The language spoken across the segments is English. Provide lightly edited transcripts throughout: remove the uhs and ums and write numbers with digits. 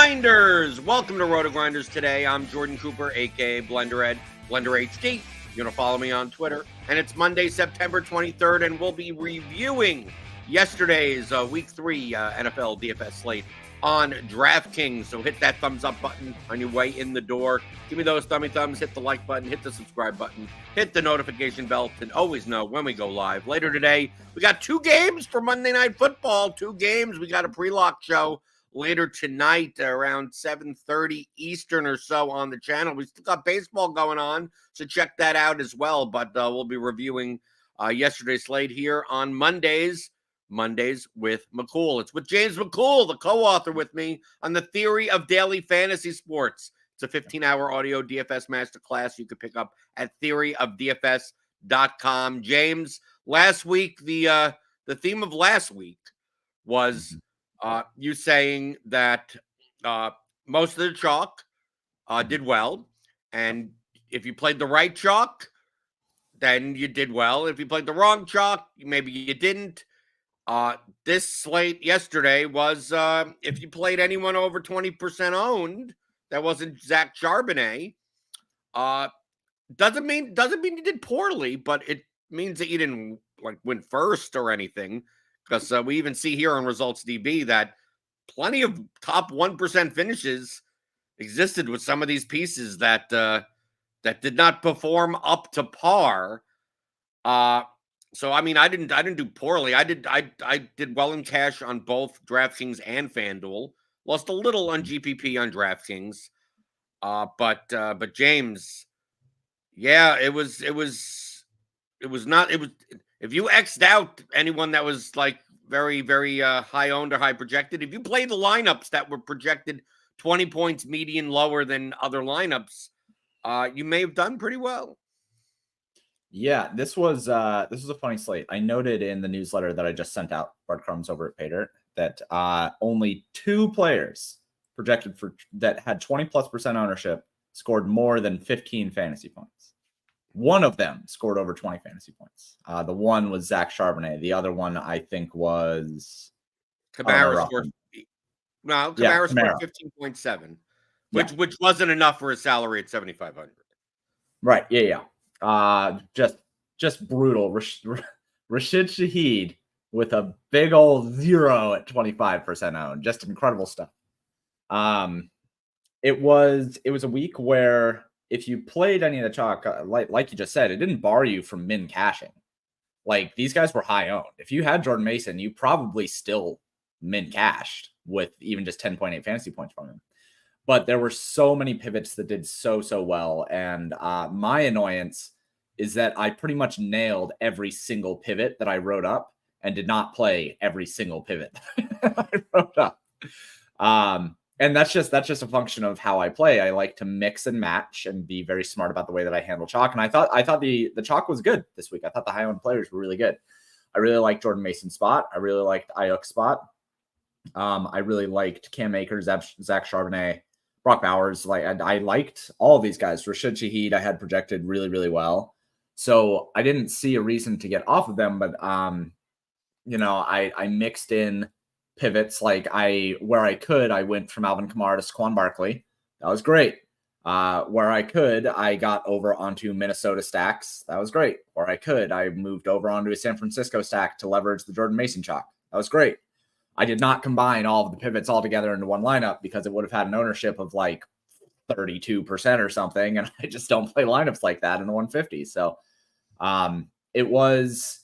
RotoGrinders! Welcome to RotoGrinders Today. I'm Jordan Cooper, a.k.a. BlenderHD, BlenderHD. You're going to follow me on Twitter. And it's Monday, September 23rd, and we'll be reviewing yesterday's Week 3 NFL DFS slate on DraftKings. So hit that thumbs up button on your way in the door. Give me those thumbs. Hit the like button. Hit the subscribe button. Hit the notification bell to always know when we go live. Later today, we got 2 games for Monday Night Football. 2 games. We got a pre-lock show later tonight around 7:30 Eastern or so on the channel. We still got baseball going on, so check that out as well. But we'll be reviewing yesterday's slate here on Mondays with McCool. It's with James McCool, the co-author with me on the theory of daily fantasy sports. It's a 15-hour audio DFS masterclass you can pick up at theoryofdfs.com. James, last week, the theme of last week was you saying that most of the chalk did well. And if you played the right chalk, then you did well. If you played the wrong chalk, maybe you didn't. This slate yesterday was if you played anyone over 20% owned, that wasn't Zach Charbonnet. Doesn't mean you did poorly, but it means that you didn't win first or anything. Because we even see here on Results DB that plenty of top 1% finishes existed with some of these pieces that did not perform up to par. So I mean, I didn't do poorly. I did well in cash on both DraftKings and FanDuel. Lost a little on GPP on DraftKings. But James, yeah, it was not. If you X'd out anyone that was like very, very high owned or high projected, if you play the lineups that were projected 20 points median lower than other lineups, you may have done pretty well. Yeah, this was a funny slate. I noted in the newsletter that I just sent out, breadcrumbs over at Pater, that only 2 players projected that had 20+% ownership scored more than 15 fantasy points. One of them scored over 20 fantasy points. The one was Zach Charbonnet. The other one, I think, was Kamara scored. No, Kamara scored 15.7, which wasn't enough for his salary at 7,500. Right. Yeah. Just brutal. Rashid Shaheed with a big old 0 at 25% owned. Just incredible stuff. It was a week where if you played any of the chalk, like you just said, it didn't bar you from min cashing. Like, these guys were high owned. If you had Jordan Mason, you probably still min cashed with even just 10.8 fantasy points from him. But there were so many pivots that did so well. And my annoyance is that I pretty much nailed every single pivot that I wrote up and did not play every single pivot that I wrote up. And that's just a function of how I play. I like to mix and match and be very smart about the way that I handle chalk. And I thought the chalk was good this week. I thought the high owned players were really good. I really liked Jordan Mason's spot. I really liked Ayuk's spot. I really liked Cam Akers, Zach Charbonnet, Brock Bowers. I liked all of these guys. Rashid Shaheed I had projected really, really well. So I didn't see a reason to get off of them, but I mixed in pivots. Where I could, I went from Alvin Kamara to Saquon Barkley. That was great. Where I could, I got over onto Minnesota stacks. That was great. Where I could, I moved over onto a San Francisco stack to leverage the Jordan Mason chalk. That was great. I did not combine all of the pivots all together into one lineup because it would have had an ownership of like 32% or something. And I just don't play lineups like that in the 150. So it was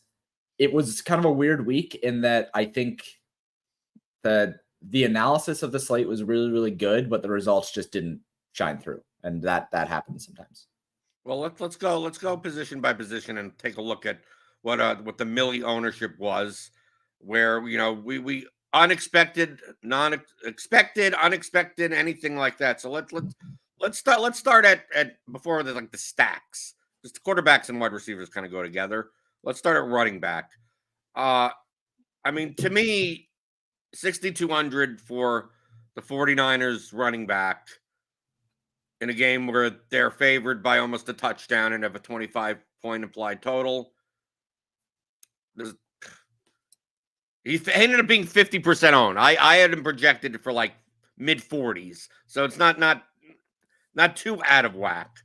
kind of a weird week in that I think the analysis of the slate was really, really good, but the results just didn't shine through. And that happens sometimes. Well, let's go position by position and take a look at what the Millie ownership was, where we unexpected, non-expected, unexpected, anything like that. So let's start at before the stacks. Just the quarterbacks and wide receivers kind of go together. Let's start at running back. I mean, to me, 6,200 for the 49ers running back in a game where they're favored by almost a touchdown and have a 25-point implied total. He ended up being 50% owned. I had him projected for like mid 40s. So it's not too out of whack.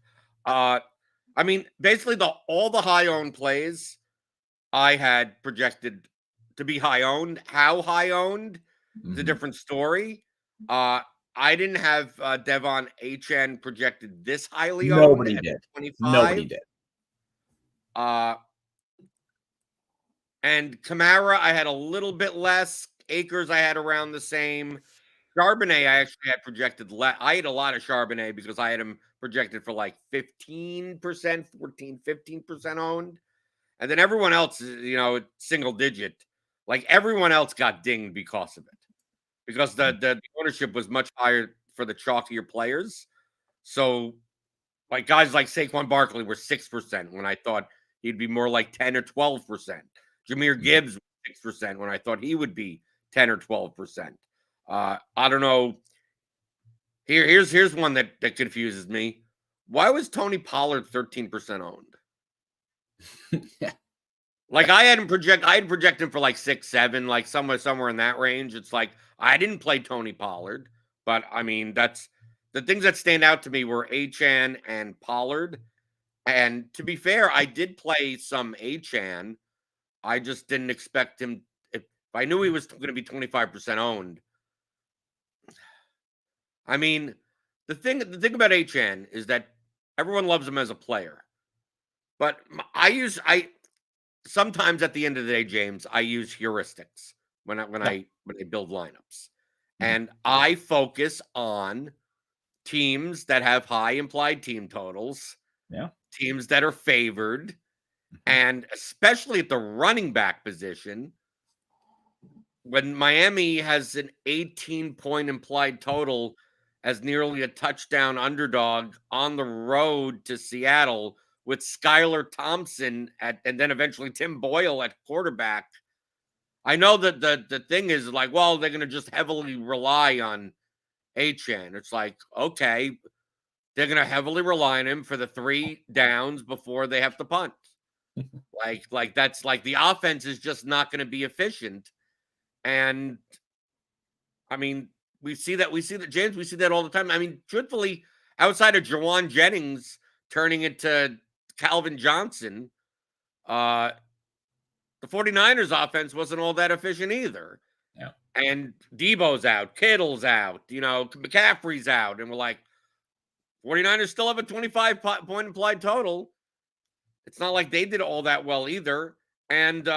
I mean, basically all the high owned plays I had projected to be high owned. How high owned is a different story. I didn't have Devon HN projected this highly owned. Nobody did. 25. Nobody did. And Kamara, I had a little bit less. Akers, I had around the same. Charbonnet, I actually had projected less. I had a lot of Charbonnet because I had him projected for like 15%, 14, 15% owned. And then everyone else, single digit. Like everyone else got dinged because of it. Because the ownership was much higher for the chalkier players. So, like guys like Saquon Barkley were 6% when I thought he'd be more like 10 or 12%. Jameer Gibbs was 6% when I thought he would be 10 or 12%. I don't know. Here's one that confuses me. Why was Tony Pollard 13% owned? Yeah. Like I had projected him for like 6, 7, like somewhere in that range. It's like I didn't play Tony Pollard, but I mean that's the things that stand out to me were Achane and Pollard. And to be fair, I did play some Achane. I just didn't expect him. If I knew he was going to be 25% owned. I mean, the thing about Achane is that everyone loves him as a player, but I sometimes at the end of the day, James, I use heuristics when I build lineups, and I focus on teams that have high implied team totals, teams that are favored, and especially at the running back position. When Miami has an 18-point implied total as nearly a touchdown underdog on the road to Seattle with Skylar Thompson and then eventually Tim Boyle at quarterback. I know that the thing is like, well, they're going to just heavily rely on Achane. It's like, okay, they're going to heavily rely on him for the 3 downs before they have to punt. like that's like the offense is just not going to be efficient. And I mean, we see that, James, we see that all the time. I mean, truthfully, outside of Jawan Jennings turning into Calvin Johnson, the 49ers offense wasn't all that efficient either. Yeah. And Debo's out, Kittle's out, McCaffrey's out. And we're like, 49ers still have a 25-point implied total. It's not like they did all that well either. And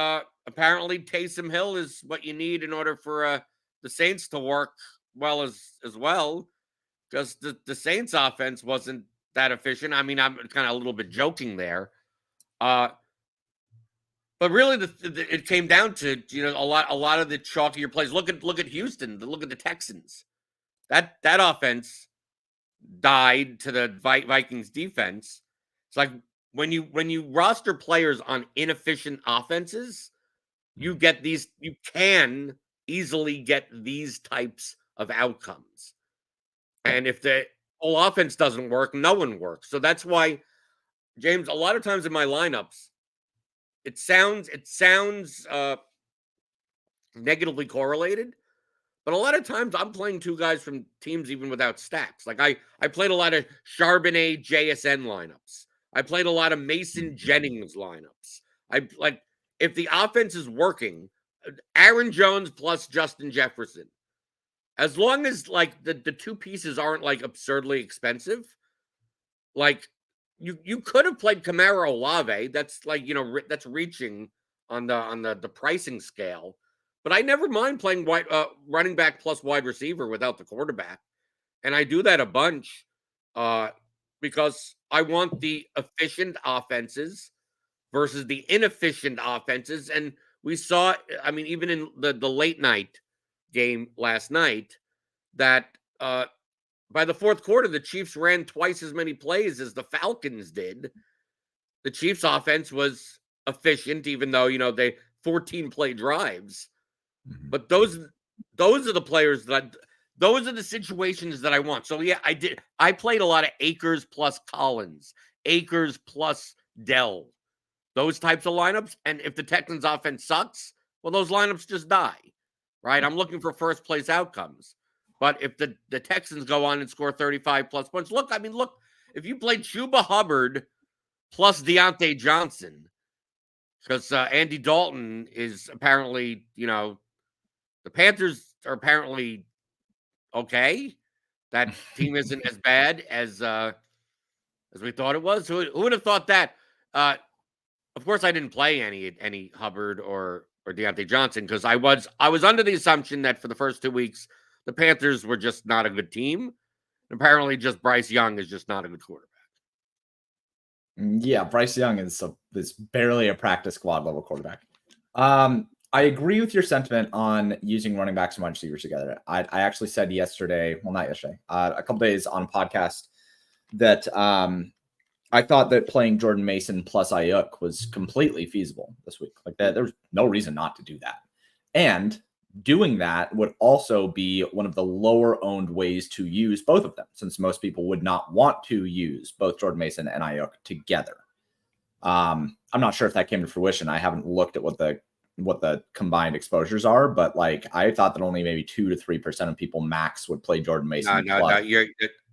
apparently Taysom Hill is what you need in order for the Saints to work well as well, because the Saints offense wasn't that efficient. I mean, I'm kind of a little bit joking there. But really it came down to, a lot of the chalkier plays. Look at Houston, look at the Texans. That offense died to the Vikings defense. It's like when you roster players on inefficient offenses, you can easily get these types of outcomes. And if the whole offense doesn't work, no one works. So that's why, James, a lot of times in my lineups, it sounds negatively correlated, but a lot of times I'm playing 2 guys from teams even without stacks. Like I played a lot of Charbonnet JSN lineups. I played a lot of Mason Jennings lineups. If the offense is working, Aaron Jones plus Justin Jefferson, as long as like the 2 pieces aren't like absurdly expensive, like you could have played Kamara Olave. That's like, that's reaching on the pricing scale. But I never mind playing running back plus wide receiver without the quarterback. And I do that a bunch because I want the efficient offenses versus the inefficient offenses. And we saw, I mean, even in the late night game last night, that by the 4th quarter, the Chiefs ran twice as many plays as the Falcons did. The Chiefs offense was efficient, even though, they 14 play drives. But those are the players those are the situations that I want. So yeah, I played a lot of Akers plus Collins, Akers plus Dell, those types of lineups. And if the Texans offense sucks, well, those lineups just die, right? I'm looking for first place outcomes. But if the Texans go on and score 35 plus points, look, if you played Chuba Hubbard plus Deontay Johnson, because Andy Dalton is apparently, the Panthers are apparently okay. That team isn't as bad as we thought it was. Who would have thought that? Of course, I didn't play any Hubbard or Deontay Johnson because I was under the assumption that for the first 2 weeks the Panthers were just not a good team. Apparently, just Bryce Young is just not a good quarterback. Yeah, Bryce Young is barely a practice squad level quarterback. I agree with your sentiment on using running backs and wide receivers together. I actually said yesterday, well, not yesterday, a couple days on a podcast that I thought that playing Jordan Mason plus Ayuk was completely feasible this week. Like that, there's no reason not to do that. And doing that would also be one of the lower owned ways to use both of them, since most people would not want to use both Jordan Mason and Ayuk together. I'm not sure if that came to fruition. I haven't looked at what the combined exposures are, but like I thought that only maybe 2 to 3% of people max would play Jordan Mason. No,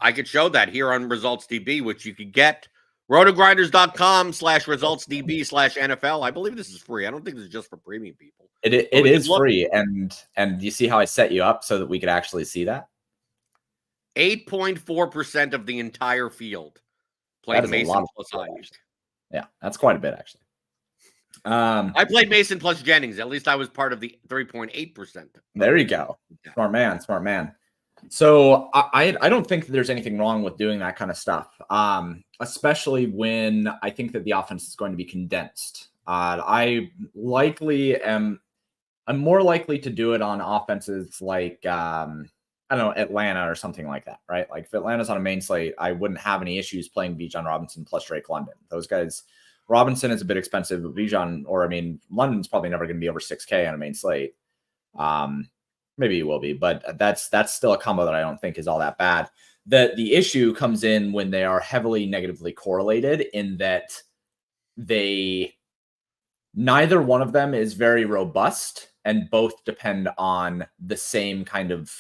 I could show that here on Results DB, which you could get rotogrinders.com/resultsdb/NFL. I believe this is free. I don't think this is just for premium people. It is free, and you see how I set you up so that we could actually see that. 8.4% of the entire field played Mason plus Ayuk. Yeah, that's quite a bit actually. I played Mason plus Jennings. At least I was part of the 3.8%. There you go. Smart man. So I don't think that there's anything wrong with doing that kind of stuff, especially when I think that the offense is going to be condensed. I'm more likely to do it on offenses like, I don't know, Atlanta or something like that, right? Like if Atlanta's on a main slate, I wouldn't have any issues playing Bijan Robinson plus Drake London. Those guys, Robinson is a bit expensive, but London's probably never going to be over 6K on a main slate. Maybe it will be, but that's still a combo that I don't think is all that bad. The issue comes in when they are heavily negatively correlated in that neither one of them is very robust and both depend on the same kind of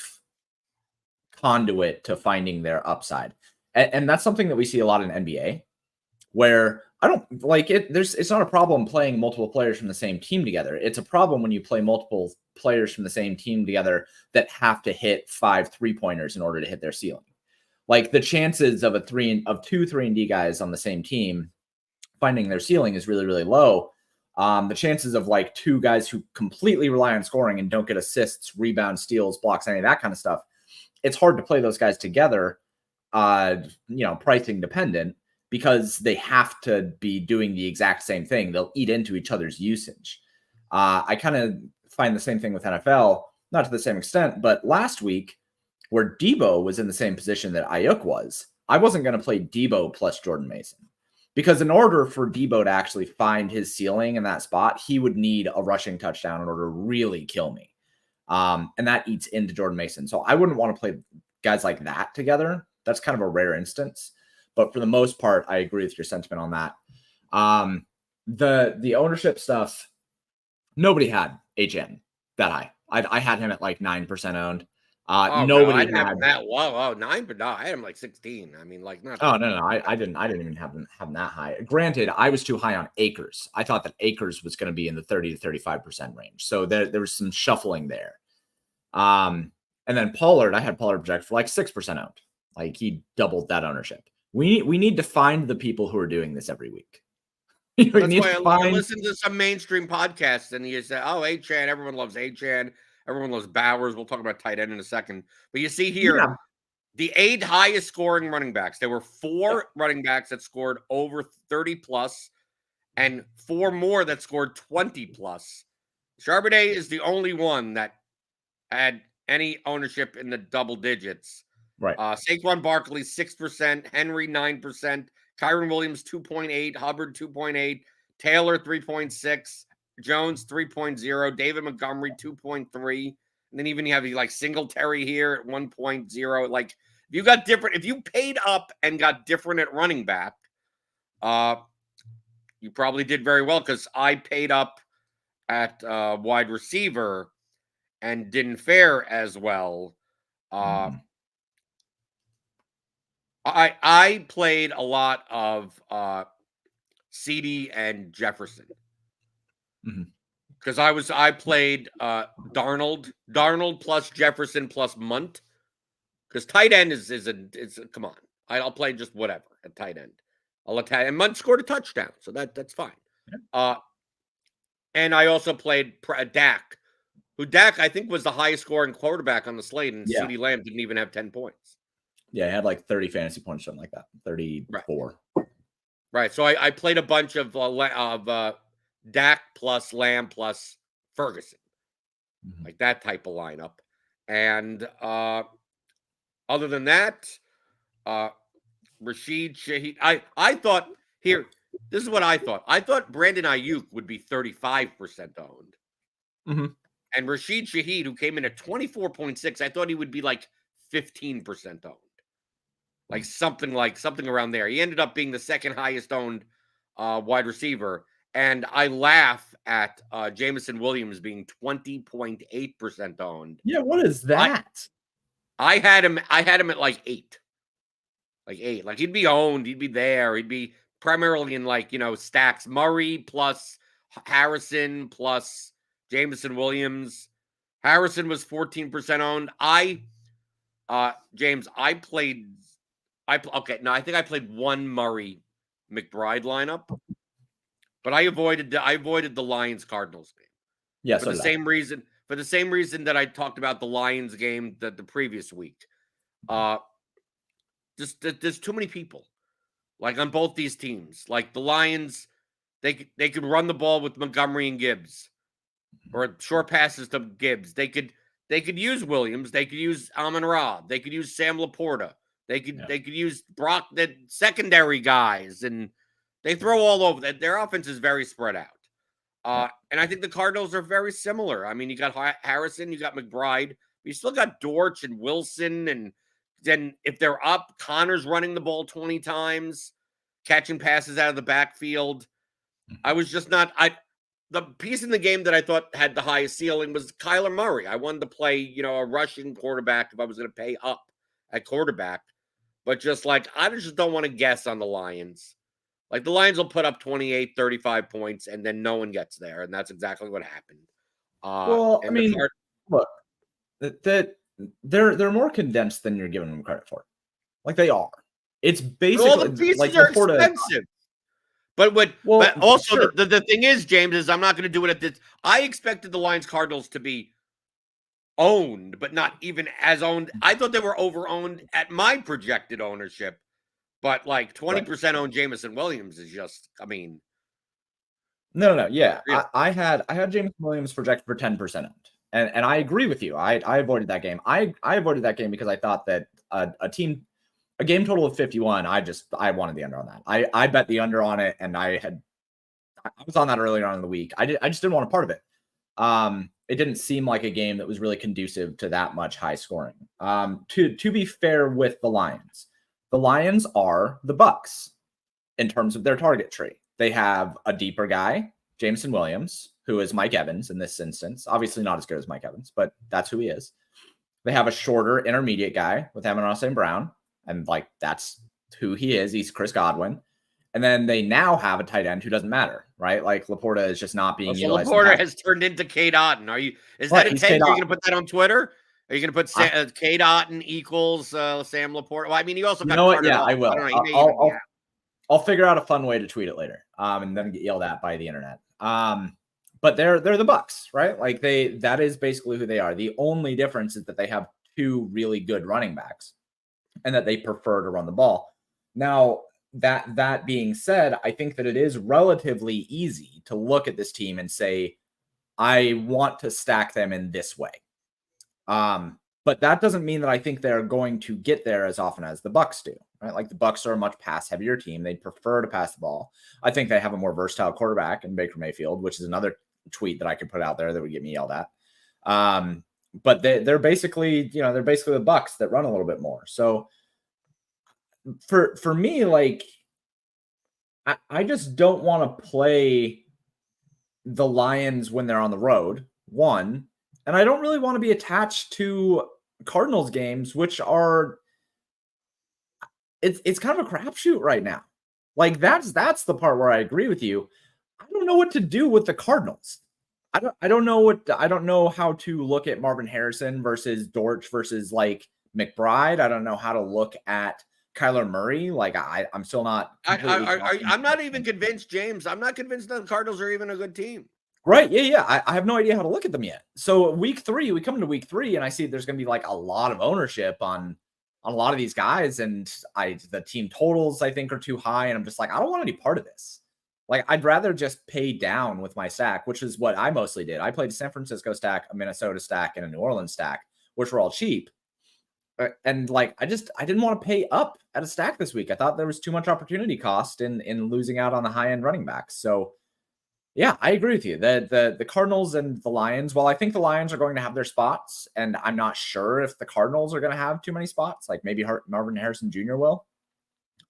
conduit to finding their upside. And that's something that we see a lot in NBA, where I don't like it. It's not a problem playing multiple players from the same team together. It's a problem when you play multiple players from the same team together that have to hit 5 3-pointers in order to hit their ceiling. Like the chances of two 3-and-D guys on the same team finding their ceiling is really, really low. The chances of like two guys who completely rely on scoring and don't get assists, rebounds, steals, blocks, any of that kind of stuff, it's hard to play those guys together, pricing dependent, because they have to be doing the exact same thing. They'll eat into each other's usage. I kind of find the same thing with NFL, not to the same extent, but last week where Debo was in the same position that Ayuk was, I wasn't going to play Debo plus Jordan Mason, because in order for Debo to actually find his ceiling in that spot, he would need a rushing touchdown in order to really kill me. And that eats into Jordan Mason. So I wouldn't want to play guys like that together. That's kind of a rare instance. But for the most part, I agree with your sentiment on that. The ownership stuff, nobody had HN that high. I had him at like 9% owned. Nobody had that. Whoa, 9, but no, I had him like 16. I mean, like not. Oh no, I didn't even have him that high. Granted, I was too high on Akers. I thought that Akers was going to be in the 30 to 35% range. So there was some shuffling there. And then Pollard, I had Pollard projected for like 6% owned. Like he doubled that ownership. We need to find the people who are doing this every week. That's why I listen to some mainstream podcasts and you say, oh, Achan, everyone loves Achan. Everyone loves Bowers. We'll talk about tight end in a second. But you see here, the 8 highest scoring running backs. There were 4 running backs that scored over 30 plus and 4 more that scored 20 plus. Charbonnet is the only one that had any ownership in the double digits. Right. Saquon Barkley, 6%, Henry, 9%, Kyron Williams, 2.8, Hubbard, 2.8, Taylor, 3.6, Jones, 3.0, David Montgomery, 2.3. And then even you have like Singletary here at 1.0. Like if you paid up and got different at running back, you probably did very well, because I paid up at wide receiver and didn't fare as well. I played a lot of CD and Jefferson because I played Darnold plus Jefferson plus Munt because tight end is come on, I'll play just whatever at tight end. I'll attack, and Munt scored a touchdown, so that's fine. And I also played Dak, who I think was the highest scoring quarterback on the slate, and CeeDee Lamb didn't even have 10 points. Yeah, he had like 30 fantasy points, something like that. 34. Right. So I played a bunch of Dak plus Lamb plus Ferguson, like that type of lineup. And other than that, Rashid Shaheed. I thought here. This is what I thought. I thought Brandon Ayuk would be 35% owned. And Rashid Shaheed, who came in at 24.6, I thought he would be like 15% owned. Like something around there. He ended up being the second highest owned wide receiver. And I laugh at Jameson Williams being 20.8% owned. Yeah, what is that? I had him at like 8. Like 8. Like he'd be owned, he'd be there, he'd be primarily in like, stacks. Murray plus Harrison plus Jameson Williams. Harrison was 14% owned. James, I think I played one Murray McBride lineup, but I avoided the Lions Cardinals game. Yeah, for the same reason that I talked about the Lions game the previous week. Just there's too many people, like on both these teams. Like the Lions, they could run the ball with Montgomery and Gibbs, or short passes to Gibbs. They could use Williams. They could use Amon-Ra. They could use Sam Laporta. They could use Brock, the secondary guys, and they throw all over. Their offense is very spread out. And I think the Cardinals are very similar. I mean, you got Harrison, you got McBride, but you still got Dortch and Wilson, and then if they're up, Connor's running the ball 20 times, catching passes out of the backfield. I was just not. The piece in the game that I thought had the highest ceiling was Kyler Murray. I wanted to play, a rushing quarterback if I was going to pay up at quarterback. But just like, I just don't want to guess on the Lions. Like the Lions will put up 28, 35 points, and then no one gets there. And that's exactly what happened. Well, I mean, look, they're more condensed than you're giving them credit for. Like they are. It's basically all the pieces like are expensive. But also sure. the thing is, James, is I'm not going to do it at this. I expected the Lions Cardinals to be owned, but not even as owned. I thought they were over-owned at my projected ownership. But like 20% owned Jameson Williams is just, I mean. No. Yeah. I had Jameson Williams projected for 10% owned. And I agree with you. I avoided that game. I avoided that game because I thought that a game total of 51, I wanted the under on that. I bet the under on it, and I was on that earlier on in the week. I just didn't want a part of it. It didn't seem like a game that was really conducive to that much high scoring. To be fair with the Lions are the Bucks in terms of their target tree. They have a deeper guy, Jameson Williams, who is Mike Evans in this instance. Obviously not as good as Mike Evans, but that's who he is. They have a shorter intermediate guy with Amon-Ra St. Brown, and like that's who he is. He's Chris Godwin. And then they now have a tight end who doesn't matter, right? Like Laporta is just not being utilized. Laporta has turned into Cade Otton. Is that intent? Are you going to put that on Twitter? Are you going to put Cade Otton equals Sam Laporta? Well, I mean, you also got Yeah, I will. I'll figure out a fun way to tweet it later, and then get yelled at by the internet. But they're the Bucks, right? Like that is basically who they are. The only difference is that they have two really good running backs, and that they prefer to run the ball. Now, that being said, I think that it is relatively easy to look at this team and say, I want to stack them in this way. But that doesn't mean that I think they're going to get there as often as the Bucks do, right? Like the Bucks are a much pass heavier team. They prefer to pass the ball. I think they have a more versatile quarterback in Baker Mayfield, which is another tweet that I could put out there that would get me yelled at. But they're basically, the Bucks that run a little bit more. So for me, like, I just don't want to play the Lions when they're on the road, one, and I don't really want to be attached to Cardinals games, which are it's kind of a crapshoot right now. Like that's the part where I agree with you. I don't know what to do with the Cardinals. I don't know how to look at Marvin Harrison versus Dortch versus like McBride. I don't know how to look at Kyler Murray. Like I'm still not I'm not even convinced, James. I'm not convinced that the Cardinals are even a good team. Right. Yeah. I have no idea how to look at them yet. So week 3, we come into week 3 and I see there's going to be like a lot of ownership on a lot of these guys. And the team totals, I think, are too high. And I'm just like, I don't want any part of this. Like, I'd rather just pay down with my stack, which is what I mostly did. I played a San Francisco stack, a Minnesota stack, and a New Orleans stack, which were all cheap. And like, I didn't want to pay up at a stack this week. I thought there was too much opportunity cost in losing out on the high end running backs. So yeah, I agree with you. The Cardinals and the Lions, while I think the Lions are going to have their spots, and I'm not sure if the Cardinals are going to have too many spots, like maybe Marvin Harrison Jr. will.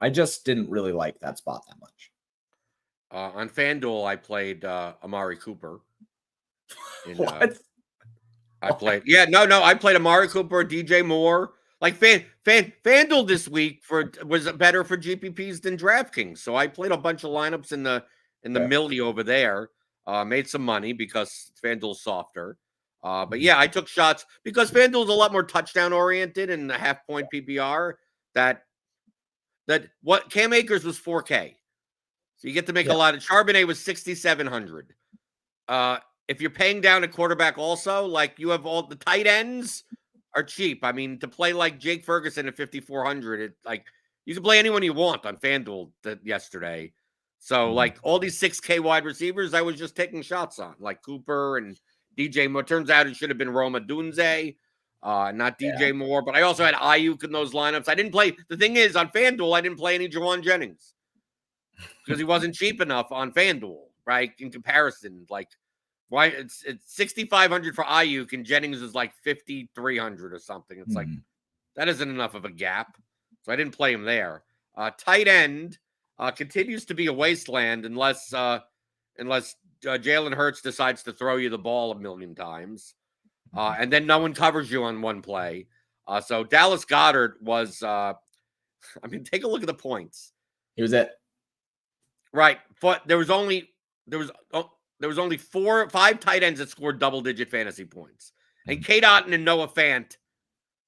I just didn't really like that spot that much. On FanDuel, I played Amari Cooper. What? I played, I played Amari Cooper, DJ Moore. Like FanDuel this week was better for GPPs than DraftKings. So I played a bunch of lineups in the millie over there. Made some money because FanDuel's softer. But yeah, I took shots because FanDuel's a lot more touchdown oriented and the half point PPR. That what Cam Akers was 4K. So you get to make a lot of Charbonnet was 6,700. If you're paying down a quarterback also, like you have all the tight ends are cheap. I mean, to play like Jake Ferguson at 5,400, it like you can play anyone you want on FanDuel yesterday. So like all these 6K wide receivers, I was just taking shots on, like Cooper and DJ Moore. Turns out it should have been Roma Dunze, not DJ Moore. But I also had Ayuk in those lineups. I didn't play. The thing is, on FanDuel, I didn't play any Jawan Jennings because he wasn't cheap enough on FanDuel, right? In comparison, like why it's 6,500 for Ayuk and Jennings is like 5,300 or something. It's like that isn't enough of a gap, so I didn't play him there. Tight end. Continues to be a wasteland unless Jalen Hurts decides to throw you the ball a million times. And then no one covers you on one play. So Dallas Goedert was, take a look at the points. He was it. Right. But there was only 5 tight ends that scored double-digit fantasy points. And Kate Otten and Noah Fant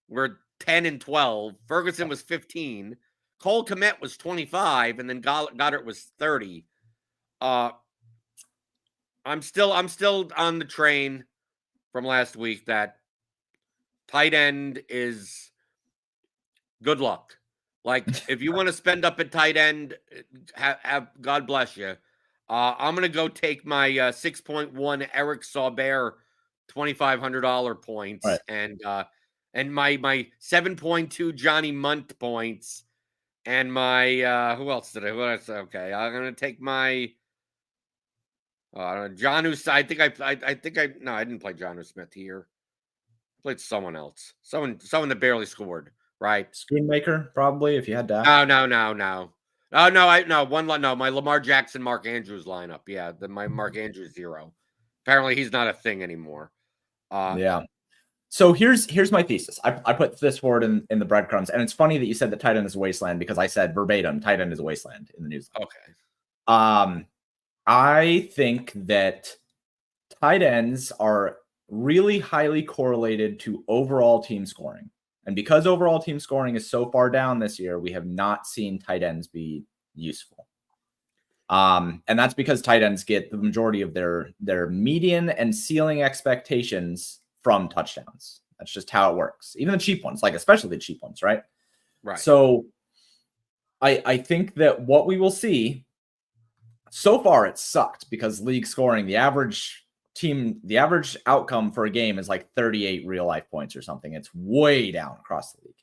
were 10 and 12. Ferguson was 15. Cole Kmet was 25, and then Goddard was 30. I'm still on the train from last week that tight end is good luck. Like if you want to spend up at tight end, have God bless you. I'm gonna go take my 6.1 Eric Saubert $2,500 points and my 7.2 Johnny Munt points. And my who else did I? Okay, I'm gonna take my Jonnu. I didn't play Jonnu Smith here. I played someone else. Someone that barely scored. Right. Schoonmaker, probably if you had that. No. My Lamar Jackson, Mark Andrews lineup. Yeah, my Mark Andrews 0. Apparently, he's not a thing anymore. Yeah. So here's my thesis. I put this forward in the breadcrumbs, and it's funny that you said that tight end is a wasteland because I said verbatim tight end is a wasteland in the news. Okay. I think that tight ends are really highly correlated to overall team scoring, and because overall team scoring is so far down this year, we have not seen tight ends be useful. And that's because tight ends get the majority of their median and ceiling expectations from touchdowns. That's just how it works. Even the cheap ones, like especially the cheap ones, right? Right. So I think that what we will see so far, it sucked because league scoring, the average outcome for a game is like 38 real life points or something. It's way down across the league.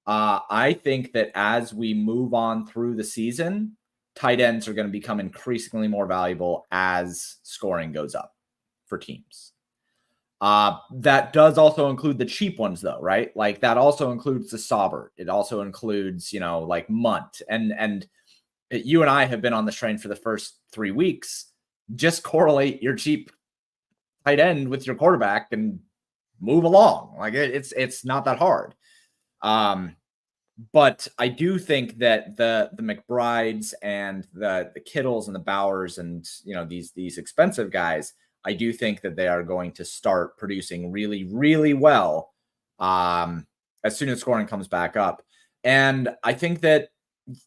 I think that as we move on through the season, tight ends are going to become increasingly more valuable as scoring goes up for teams. That does also include the cheap ones though, right? Like that also includes the Saubert. It also includes, like Munt and you and I have been on this train for the first 3 weeks. Just correlate your cheap tight end with your quarterback and move along. Like it's not that hard. But I do think that the McBrides and the Kittles and the Bowers and these expensive guys, I do think that they are going to start producing really, really well as soon as scoring comes back up. And I think that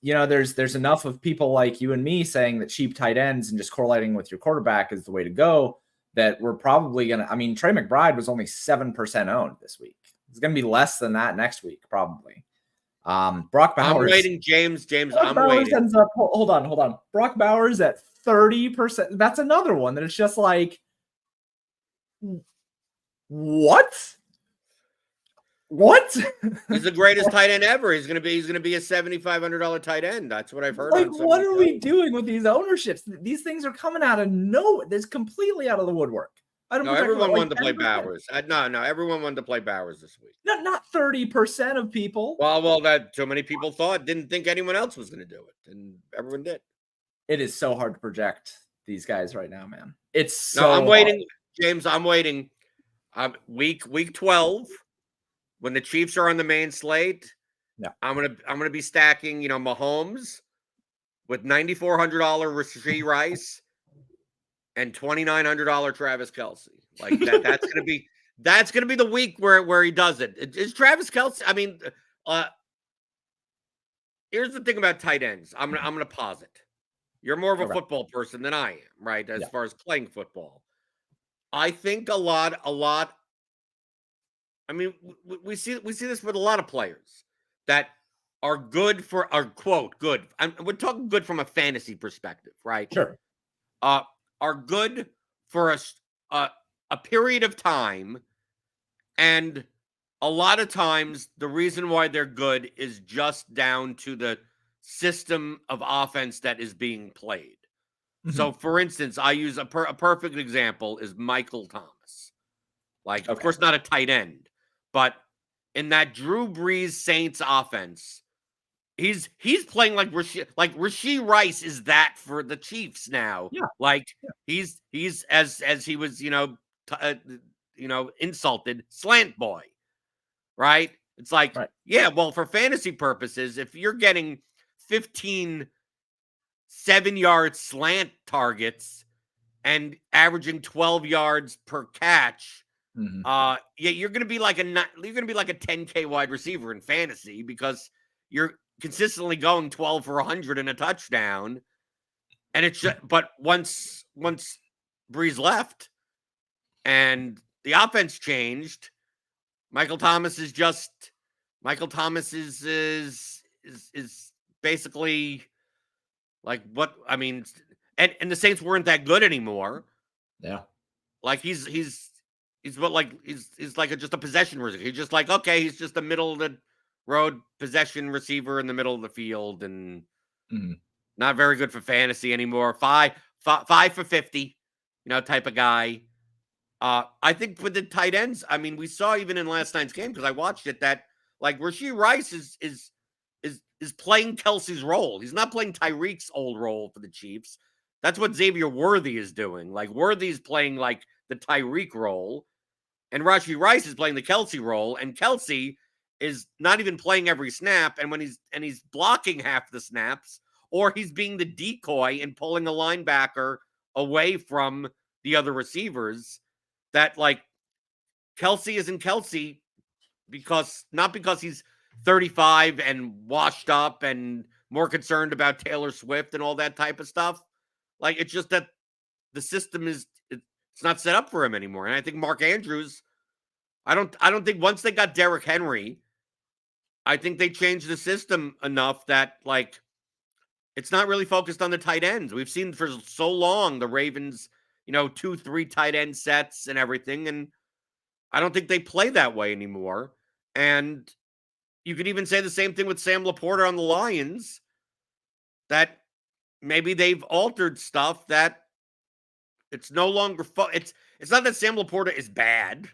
there's enough of people like you and me saying that cheap tight ends and just correlating with your quarterback is the way to go, that we're probably gonna. I mean, Trey McBride was only 7% owned this week. It's gonna be less than that next week, probably. Brock Bowers. I'm waiting, James. Brock Bowers waiting. Ends up. Hold on. Brock Bowers at 30%. That's another one that it's just like, what? He's the greatest tight end ever. He's gonna be a $7,500 tight end. That's what I've heard. Like, what are we doing with these ownerships? These things are coming out of nowhere. That's completely out of the woodwork. Everyone wanted to play Bowers. No, everyone wanted to play Bowers this week. Not 30% of people. Well, that so many people didn't think anyone else was going to do it, and everyone did. It is so hard to project these guys right now, man. It's so. No, I'm waiting, hard. James. I'm waiting. Week 12, when the Chiefs are on the main slate. Yeah, I'm gonna be stacking, Mahomes with $9,400 Rashee Rice and $2,900 Travis Kelce. Like that's gonna be the week where he does it. Is Travis Kelce? I mean, here's the thing about tight ends. I'm gonna posit. You're more of a football person than I am, right? As far as playing football, I think a lot. I mean, we see this with a lot of players that are good quote good. We're talking good from a fantasy perspective, right? Sure. Are good for a period of time, and a lot of times the reason why they're good is just down to the system of offense that is being played. Mm-hmm. So, for instance, I use a perfect example is Michael Thomas. Like, of course, not a tight end, but in that Drew Brees Saints offense, he's playing like Rashee Rice is that for the Chiefs now. Yeah. He's as he was, insulted, slant boy, right? It's like, yeah, well, for fantasy purposes, if you're getting 15 7-yard slant targets and averaging 12 yards per catch, you're going to be like a 10K wide receiver in fantasy because you're consistently going 12 for 100 and a touchdown. And it's just, but once Breeze left and the offense changed, Michael Thomas is basically like what I mean, and the Saints weren't that good anymore. Yeah. Like he's like just a possession receiver. He's just like, okay, he's just a middle of the road possession receiver in the middle of the field and not very good for fantasy anymore. Five for 50, type of guy. I think with the tight ends, I mean, we saw even in last night's game, because I watched it, that like Rashee Rice is playing Kelce's role. He's not playing Tyreek's old role for the Chiefs. That's what Xavier Worthy is doing. Like Worthy's playing like the Tyreek role, and Rashee Rice is playing the Kelce role, and Kelce is not even playing every snap. And when he's blocking half the snaps, or he's being the decoy and pulling a linebacker away from the other receivers, that like Kelce isn't Kelce not because he's 35 and washed up and more concerned about Taylor Swift and all that type of stuff. Like, it's just that the system it's not set up for him anymore. And I think Mark Andrews, I don't think once they got Derrick Henry, I think they changed the system enough that like it's not really focused on the tight ends. We've seen for so long the Ravens, 2-3 tight end sets and everything, and I don't think they play that way anymore. And you could even say the same thing with Sam Laporta on the Lions, that maybe they've altered stuff that it's no longer it's not that Sam Laporta is bad,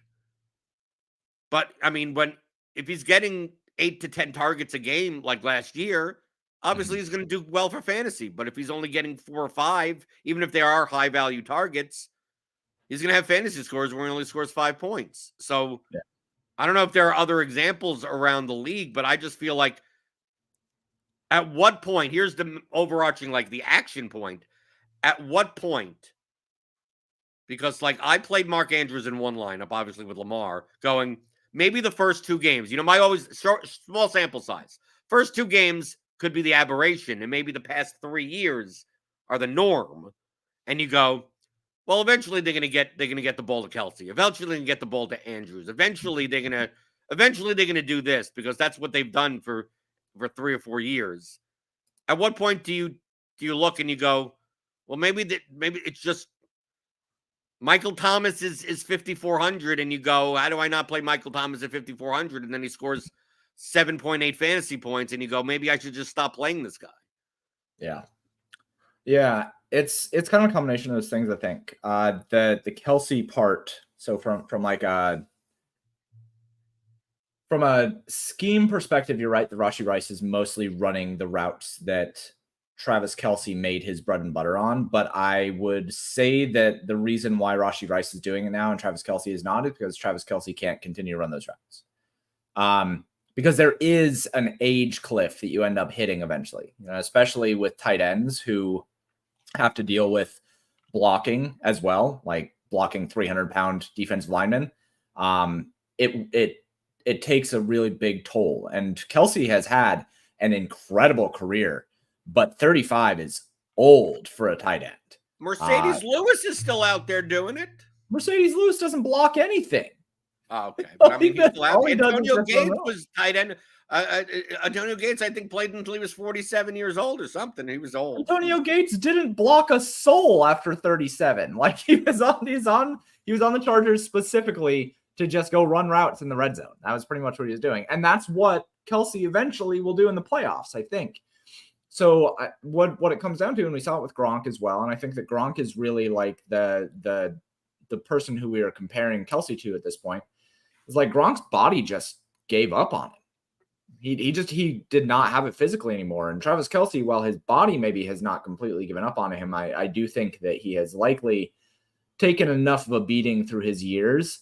but I mean, if he's getting 8 to 10 targets a game like last year, obviously he's going to do well for fantasy. But if he's only getting 4 or 5, even if they are high value targets, he's going to have fantasy scores where he only scores 5 points. So Yeah. I don't know if there are other examples around the league, but I just feel like at what point, here's the overarching, like the action point. At what point? Because like I played Mark Andrews in one lineup, obviously with Lamar, going maybe the first 2 games. My always small sample size. First 2 games could be the aberration, and maybe the past 3 years are the norm. And you go, well, eventually they're gonna get the ball to Kelsey. Eventually they're gonna get the ball to Andrews. Eventually they're gonna do this because that's what they've done for 3 or 4 years. At what point do you look and you go, well, maybe it's just Michael Thomas is 5,400, and you go, how do I not play Michael Thomas at 5,400? And then he scores 7.8 fantasy points, and you go, maybe I should just stop playing this guy. Yeah. Yeah. It's kind of a combination of those things, I think. The Kelsey part. So from a scheme perspective, you're right. The Rashee Rice is mostly running the routes that Travis Kelsey made his bread and butter on. But I would say that the reason why Rashee Rice is doing it now and Travis Kelsey is not is because Travis Kelsey can't continue to run those routes. Because there is an age cliff that you end up hitting eventually, especially with tight ends who have to deal with blocking as well, like blocking 300-pound defensive linemen. It takes a really big toll. And Kelsey has had an incredible career, but 35 is old for a tight end. Mercedes Lewis is still out there doing it. Mercedes Lewis doesn't block anything. Oh, okay. But I mean, he's still out there. Antonio Gates was tight end. Antonio Gates, I think, played until he was 47 years old or something. He was old. Antonio Gates didn't block a soul after 37. Like he was on the Chargers specifically to just go run routes in the red zone. That was pretty much what he was doing. And that's what Kelsey eventually will do in the playoffs, I think. So what it comes down to, and we saw it with Gronk as well, and I think that Gronk is really like the person who we are comparing Kelsey to at this point, is like Gronk's body just gave up on him. He did not have it physically anymore. And Travis Kelsey, while his body maybe has not completely given up on him, I do think that he has likely taken enough of a beating through his years,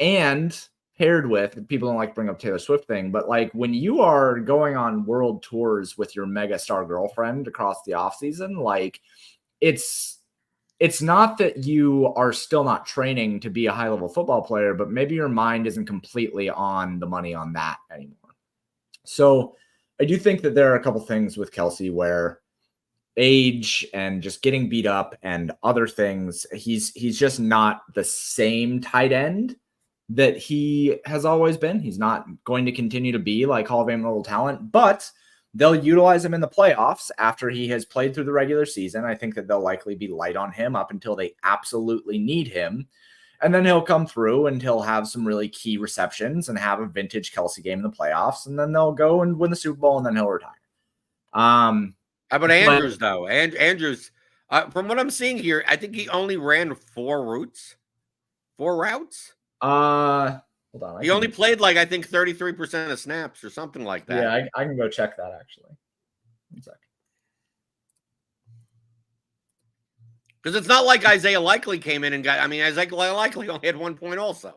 and paired with, people don't like to bring up Taylor Swift thing, but like when you are going on world tours with your mega star girlfriend across the offseason, like it's not that you are still not training to be a high level football player, but maybe your mind isn't completely on the money on that anymore. So I do think that there are a couple things with Kelsey where age and just getting beat up and other things, he's just not the same tight end that he has always been. He's not going to continue to be like Hall of Fame level talent, but they'll utilize him in the playoffs after he has played through the regular season. I think that they'll likely be light on him up until they absolutely need him. And then he'll come through and he'll have some really key receptions and have a vintage Kelsey game in the playoffs. And then they'll go and win the Super Bowl and then he'll retire. How about Andrews, though? Andrews, from what I'm seeing here, I think he only ran 4 routes. Hold on. He only played like, I think, 33% of snaps or something like that. Yeah, I can go check that actually. 1 second. Because it's not like Isaiah Likely came in and got, Isaiah Likely only had 1 point also.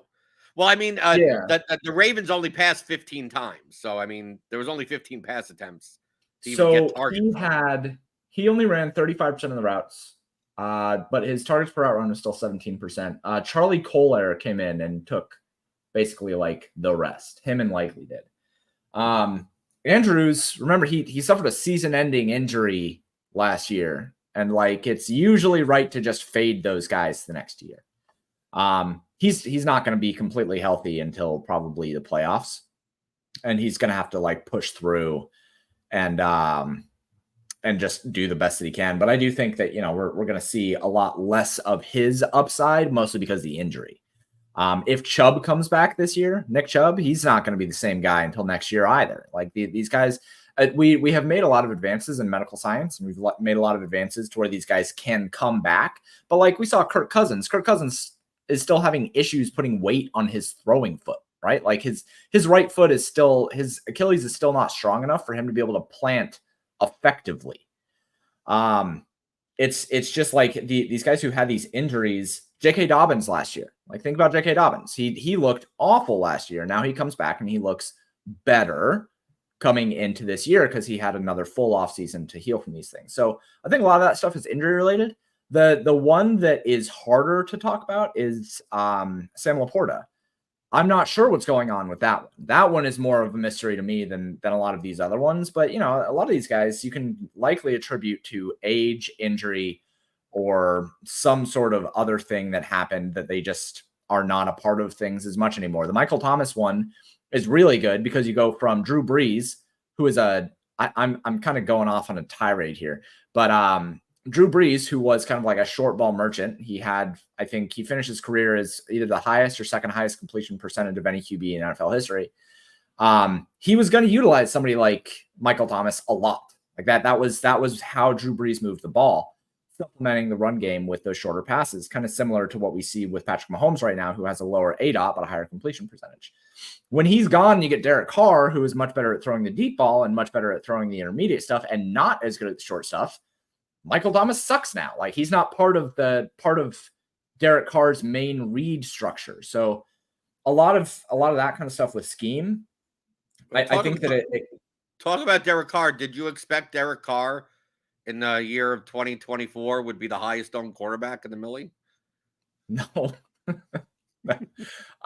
Well, the Ravens only passed 15 times. So, there was only 15 pass attempts to even get targets. He only ran 35% of the routes, but his targets per route run was still 17%. Charlie Collier came in and took basically like the rest. Him and Likely did. Andrews, remember, he suffered a season-ending injury last year. And like, it's usually right to just fade those guys the next year. He's not going to be completely healthy until probably the playoffs, and he's going to have to like push through and just do the best that he can. But I do think that, we're going to see a lot less of his upside, mostly because of the injury. If Chubb comes back this year, Nick Chubb, he's not going to be the same guy until next year either. Like these guys, we have made a lot of advances in medical science, and we've made a lot of advances to where these guys can come back. But like we saw Kirk Cousins is still having issues putting weight on his throwing foot, right? Like his right foot is still, his Achilles is still not strong enough for him to be able to plant effectively. It's just like these guys who had these injuries, J.K. Dobbins last year. Like, think about J.K. Dobbins. He looked awful last year. Now he comes back and he looks better coming into this year because he had another full offseason to heal from these things. So I think a lot of that stuff is injury related. The one that is harder to talk about is Sam Laporta. I'm not sure what's going on with that one. That one is more of a mystery to me than a lot of these other ones. But, you know, a lot of these guys you can likely attribute to age, injury, or some sort of other thing that happened that they just are not a part of things as much anymore. The Michael Thomas one is really good because you go from Drew Brees, who is I'm kind of going off on a tirade here, but Drew Brees, who was kind of like a short ball merchant. I think he finished his career as either the highest or second highest completion percentage of any QB in NFL history. He was going to utilize somebody like Michael Thomas a lot. Like that was how Drew Brees moved the ball, supplementing the run game with those shorter passes, kind of similar to what we see with Patrick Mahomes right now, who has a lower ADOT but a higher completion percentage. When he's gone, you get Derek Carr, who is much better at throwing the deep ball and much better at throwing the intermediate stuff and not as good at the short stuff. Michael Thomas sucks now. Like, he's not part of Derek Carr's main read structure. So a lot of that kind of stuff with scheme. I think that talk about Derek Carr. Did you expect Derek Carr in the year of 2024 would be the highest owned quarterback in the Millie? No.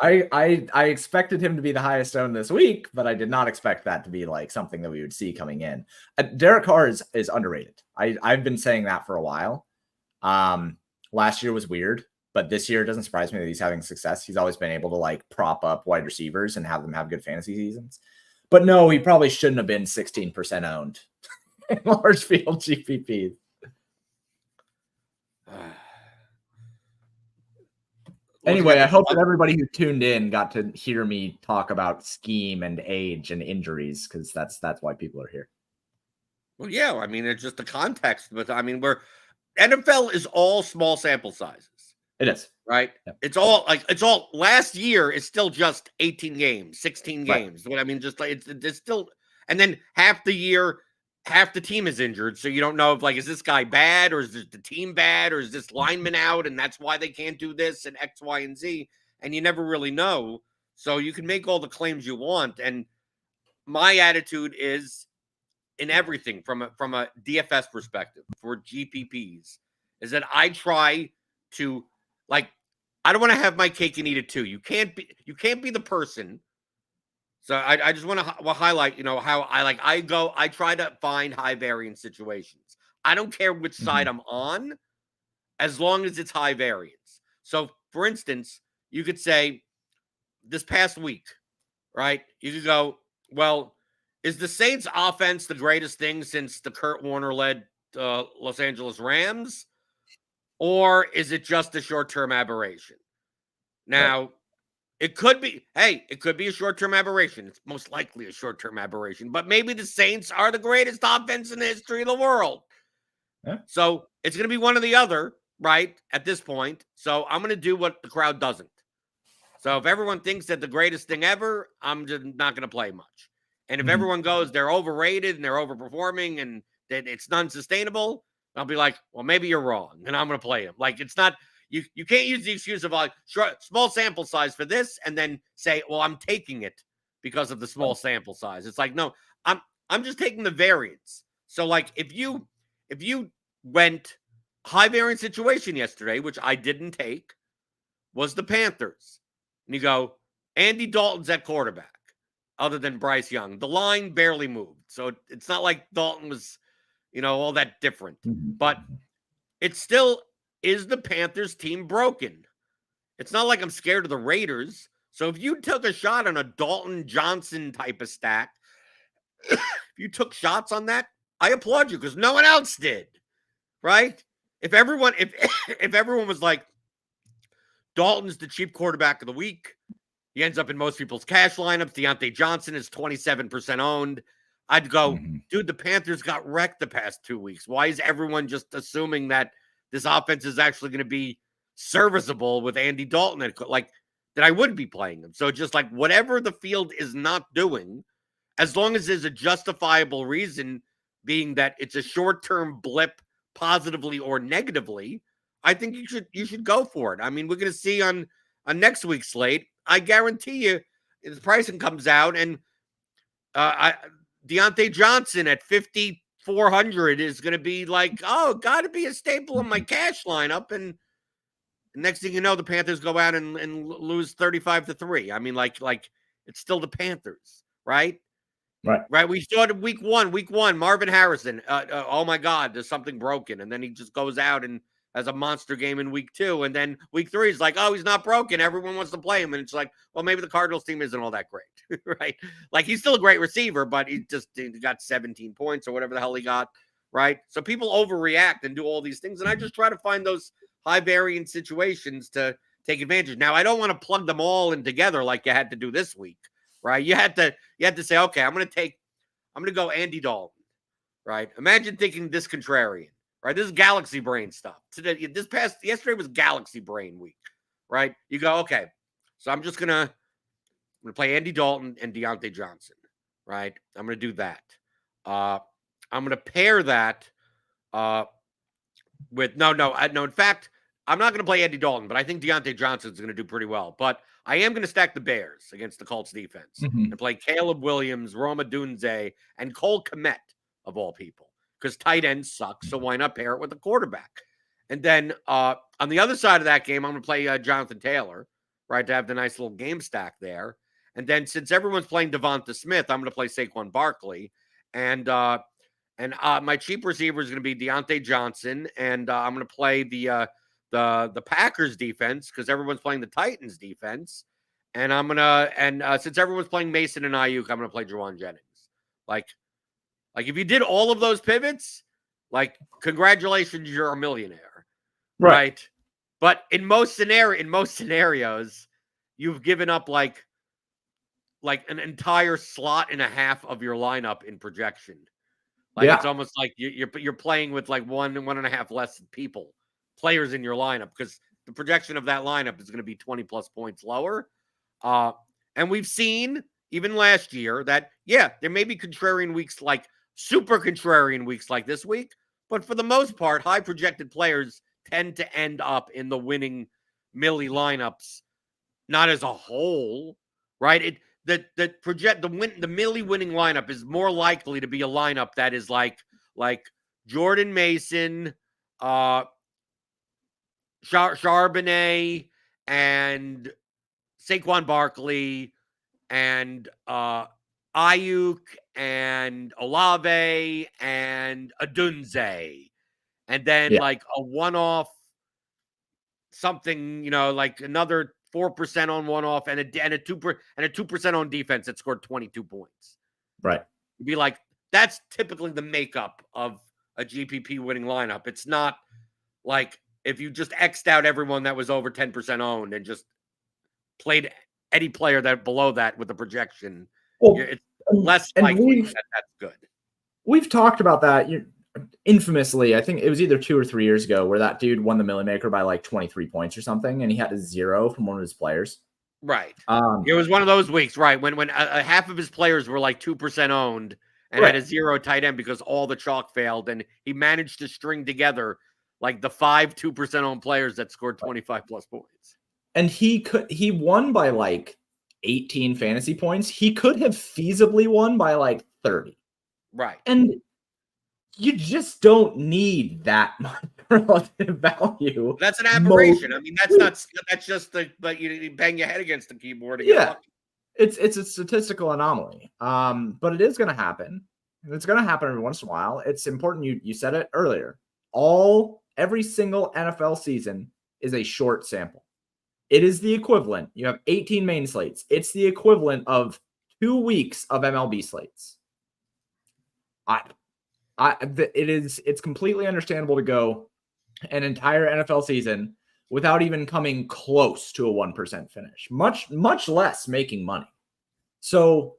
I expected him to be the highest owned this week, but I did not expect that to be like something that we would see coming in. Derek Carr is underrated. I've been saying that for a while. Last year was weird, but this year it doesn't surprise me that he's having success. He's always been able to like prop up wide receivers and have them have good fantasy seasons. But no, he probably shouldn't have been 16% owned in large field GPPs. Anyway, I hope that everybody who tuned in got to hear me talk about scheme and age and injuries, because that's why people are here. Well, yeah, I mean, it's just the context, but I mean, NFL is all small sample sizes. It is. Right? Yep. It's all last year is still just 18 games, 16 games. Right. I mean, just like it's still, and then half the year, half the team is injured. So you don't know if, like, is this guy bad, or is the team bad, or is this lineman out and that's why they can't do this and X, Y, and Z. And you never really know. So you can make all the claims you want. And my attitude is in everything from a DFS perspective for GPPs is that I try to, like, I don't want to have my cake and eat it too. You can't be the person. So I just want to highlight, you know, how I try to find high variance situations. I don't care which side I'm on, as long as it's high variance. So, for instance, you could say this past week, right? You could go, well, is the Saints offense the greatest thing since the Kurt Warner-led Los Angeles Rams? Or is it just a short-term aberration? Now, it could be a short-term aberration. It's most likely a short-term aberration. But maybe the Saints are the greatest offense in the history of the world. Yeah. So it's going to be one or the other, right, at this point. So I'm going to do what the crowd doesn't. So if everyone thinks that the greatest thing ever, I'm just not going to play much. And if everyone goes, they're overrated and they're overperforming and that it's non-sustainable, I'll be like, well, maybe you're wrong, and I'm going to play him. Like, it's not you can't use the excuse of like small sample size for this and then say, well, I'm taking it because of the small sample size. It's like, no, I'm just taking the variance. So like if you went high variance situation yesterday, which I didn't take, was the Panthers. And you go, Andy Dalton's at quarterback, other than Bryce Young. The line barely moved. So it's not like Dalton was, you know, all that different. But it still is the Panthers team broken. It's not like I'm scared of the Raiders. So if you took a shot on a Dalton Johnson type of stack, if you took shots on that, I applaud you because no one else did. Right? If everyone was like, Dalton's the cheap quarterback of the week, he ends up in most people's cash lineups. Deontay Johnson is 27% owned. I'd go, dude, the Panthers got wrecked the past 2 weeks. Why is everyone just assuming that this offense is actually going to be serviceable with Andy Dalton? That I would be playing them. So just like whatever the field is not doing, as long as there's a justifiable reason, being that it's a short-term blip positively or negatively, I think you should go for it. I mean, we're going to see on next week's slate. I guarantee you, the pricing comes out, and Deontay Johnson at 5,400 is going to be like, oh, got to be a staple in my cash lineup. And next thing you know, the Panthers go out and lose 35-3. I mean, like it's still the Panthers, right? Right. We started week one, Marvin Harrison. Oh my God, there's something broken. And then he just goes out and has a monster game in week 2. And then week 3 is like, oh, he's not broken. Everyone wants to play him. And it's like, well, maybe the Cardinals team isn't all that great, right? Like, he's still a great receiver, but he got 17 points or whatever the hell he got, right? So people overreact and do all these things. And I just try to find those high variance situations to take advantage. Now, I don't want to plug them all in together like you had to do this week, right? You had to say, okay, I'm going to go Andy Dalton, right? Imagine thinking this contrarian, right? This is galaxy brain stuff. Yesterday was galaxy brain week, right? You go, okay, so I'm going to play Andy Dalton and Deontay Johnson, right? I'm going to do that. I'm going to pair that with, no. In fact, I'm not going to play Andy Dalton, but I think Deontay Johnson is going to do pretty well. But I am going to stack the Bears against the Colts defense and play Caleb Williams, Roma Dunze, and Cole Kmet, of all people, because tight ends suck. So why not pair it with a quarterback? And then on the other side of that game, I'm going to play Jonathan Taylor, right, to have the nice little game stack there. And then since everyone's playing Devonta Smith, I'm going to play Saquon Barkley. And my cheap receiver is going to be Deontay Johnson. And I'm going to play the Packers defense because everyone's playing the Titans defense. And since everyone's playing Mason and Ayuk, I'm going to play Juwan Jennings. Like if you did all of those pivots, like, congratulations, you're a millionaire. Right? But in most scenarios, you've given up like an entire slot and a half of your lineup in projection. It's almost like you're playing with like one and a half less players in your lineup, because the projection of that lineup is going to be 20 plus points lower. And we've seen even last year that, there may be contrarian weeks, like super contrarian weeks like this week, but for the most part, high projected players tend to end up in the winning Millie lineups, not as a whole, right? The Millie winning lineup is more likely to be a lineup that is like Jordan Mason, Charbonnet, and Saquon Barkley, and Ayuk, and Olave, and Adunze, and then like a one-off something, like another 4% on one-off and a 2% on defense that scored 22 points. Right. You'd be like, that's typically the makeup of a GPP winning lineup. It's not like if you just X'd out everyone that was over 10% owned and just played any player that below that with a projection. It's less likely that's good. We've talked about that infamously. I think it was either 2 or 3 years ago where that dude won the Millie Maker by like 23 points or something, and he had a 0 from one of his players. Right. It was one of those weeks, right, when half of his players were like 2% owned and had a 0 tight end because all the chalk failed, and he managed to string together like the 5 2% owned players that scored 25 plus points. And he won by like 18 fantasy points. He could have feasibly won by like 30. Right. And you just don't need that much relative value. That's an aberration. I mean, that's just you bang your head against the keyboard. And it's a statistical anomaly. But it is going to happen. And it's going to happen every once in a while. It's important. You said it earlier. Every single NFL season is a short sample. It is the equivalent. You have 18 main slates. It's the equivalent of 2 weeks of MLB slates. It's completely understandable to go an entire NFL season without even coming close to a 1% finish, much less making money. So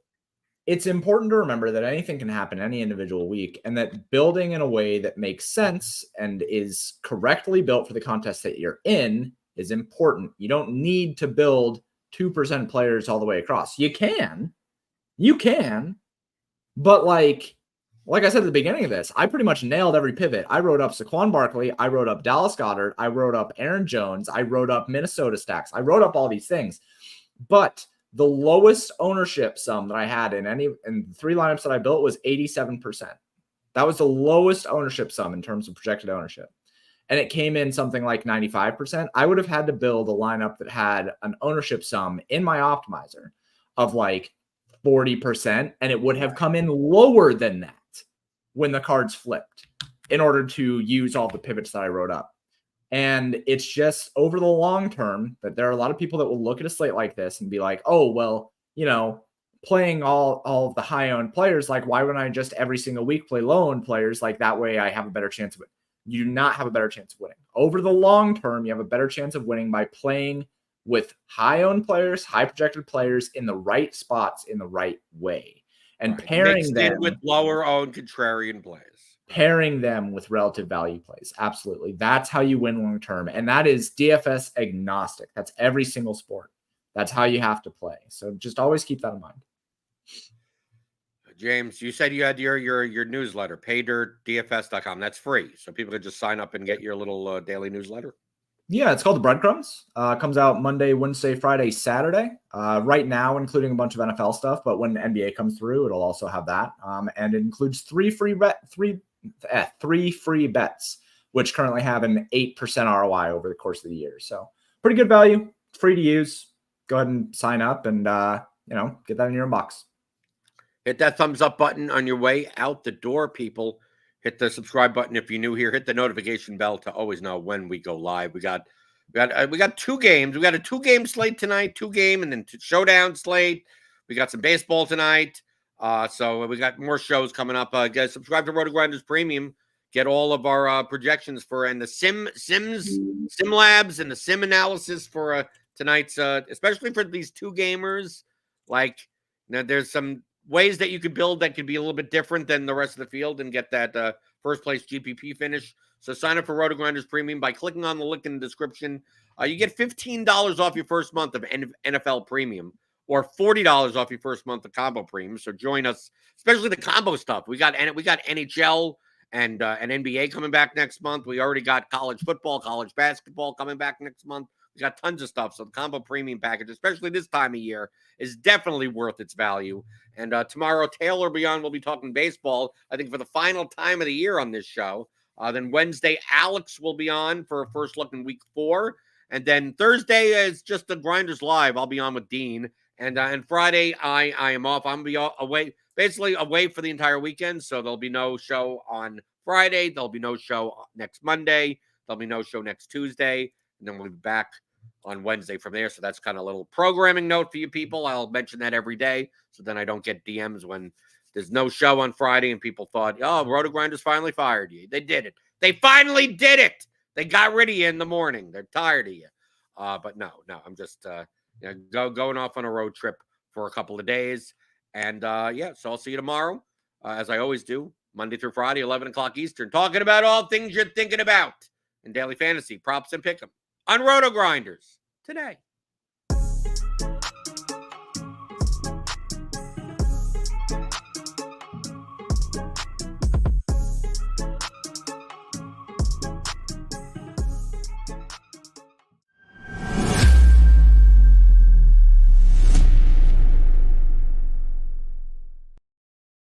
it's important to remember that anything can happen any individual week, and that building in a way that makes sense and is correctly built for the contest that you're in is important. You don't need to build 2% players all the way across. You can, but like, Like I said at the beginning of this, I pretty much nailed every pivot. I wrote up Saquon Barkley. I wrote up Dallas Goedert. I wrote up Aaron Jones. I wrote up Minnesota stacks. I wrote up all these things. But the lowest ownership sum that I had in the 3 lineups that I built was 87%. That was the lowest ownership sum in terms of projected ownership. And it came in something like 95%. I would have had to build a lineup that had an ownership sum in my optimizer of like 40%, and it would have come in lower than that when the cards flipped in order to use all the pivots that I wrote up. And it's just over the long term that there are a lot of people that will look at a slate like this and be like, oh, well, playing all of the high-owned players, like, why wouldn't I just every single week play low-owned players? Like, that way I have a better chance of it. You do not have a better chance of winning. Over the long term, you have a better chance of winning by playing with high-owned players, high-projected players in the right spots in the right way. And pairing them with lower-owned contrarian plays. Pairing them with relative value plays. Absolutely. That's how you win long-term. And that is DFS agnostic. That's every single sport. That's how you have to play. So just always keep that in mind. James, you said you had your newsletter, paydirtdfs.com. That's free. So people can just sign up and get your little daily newsletter. Yeah, it's called The Breadcrumbs. Comes out Monday, Wednesday, Friday, Saturday. Right now, including a bunch of NFL stuff. But when NBA comes through, it'll also have that. And it includes three free bets, which currently have an 8% ROI over the course of the year. So pretty good value. It's free to use. Go ahead and sign up and, get that in your inbox. Hit that thumbs up button on your way out the door, people. Hit the subscribe button if you're new here. Hit the notification bell to always know when we go live. We got 2 games. We got a 2-game slate tonight, 2-game, and then showdown slate. We got some baseball tonight. So we got more shows coming up. Guys, subscribe to RotoGrinders Premium. Get all of our projections and the sim labs and the sim analysis for tonight's, especially for these 2 gamers. Like, there's some ways that you could build that could be a little bit different than the rest of the field and get that first place GPP finish. So sign up for RotoGrinders Premium by clicking on the link in the description. You get $15 off your first month of NFL Premium, or $40 off your first month of Combo Premium. So join us, especially the combo stuff. We got NHL and NBA coming back next month. We already got college football, college basketball coming back next month. We got tons of stuff. So the Combo Premium package, especially this time of year, is definitely worth its value. And tomorrow, Taylor Beyond will be talking baseball, I think, for the final time of the year on this show. Then Wednesday, Alex will be on for a first look in week 4. And then Thursday is just the Grinders Live. I'll be on with Dean. And Friday, I am off. I'm going to be away for the entire weekend. So there'll be no show on Friday. There'll be no show next Monday. There'll be no show next Tuesday. And then we'll be back on Wednesday from there. So that's kind of a little programming note for you people. I'll mention that every day, so then I don't get DMs when there's no show on Friday and people thought, oh, RotoGrinders finally fired you. They did it. They finally did it. They got rid of you in the morning. They're tired of you. But no, I'm just going off on a road trip for a couple of days. And so I'll see you tomorrow, as I always do, Monday through Friday, 11 o'clock Eastern, talking about all things you're thinking about in daily fantasy, props, and pick'em on RotoGrinders Today.